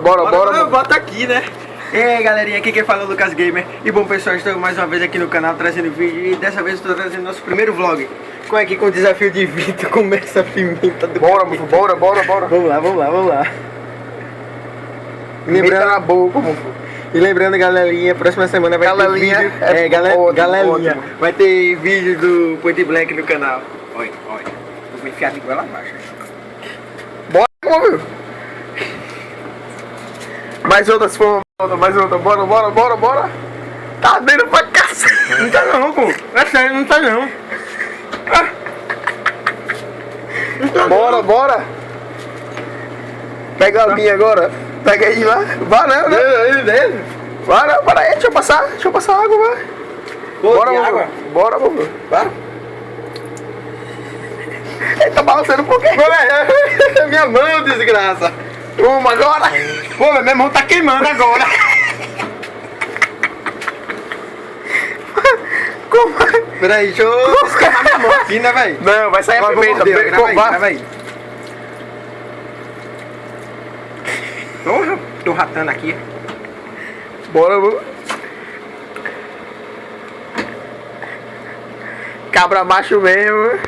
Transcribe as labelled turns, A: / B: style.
A: Bora.
B: Bota aqui, né? E aí, galerinha, aqui quem fala é o Lucas Gamer. E bom, pessoal, estou mais uma vez aqui no canal trazendo vídeo. E dessa vez estou trazendo nosso primeiro vlog. Com o desafio de Vitor começa a pimenta do
A: Bora.
B: Vamos lá.
A: Lembrando na boca, mofo.
B: E lembrando, galerinha, próxima semana vai ter vídeo.
A: Ótimo.
B: Vai ter vídeo do Point Blank no canal. Olha. Vou me enfiar de goela abaixo.
A: Bora, mofo. Mais outra, se for mais outra. Bora. Tá dentro pra casa.
B: Não tá não, pô. É sério, não tá não.
A: Bora. Pega a minha agora. Pega aí lá. Vai, né? Vai, não, para aí, deixa eu passar água, vai. Bora, mofo. Vai. Ele tá balançando um pouquinho.
B: Minha mão, desgraça.
A: Toma agora.
B: Pô, minha mão tá queimando agora.
A: Como?
B: Peraí, deixa eu esquemar minha mão aqui, né, velho?
A: Não, vai sair a pimenta.
B: Grava aí. Tô ratando aqui.
A: Bora, mano. Cabra macho mesmo.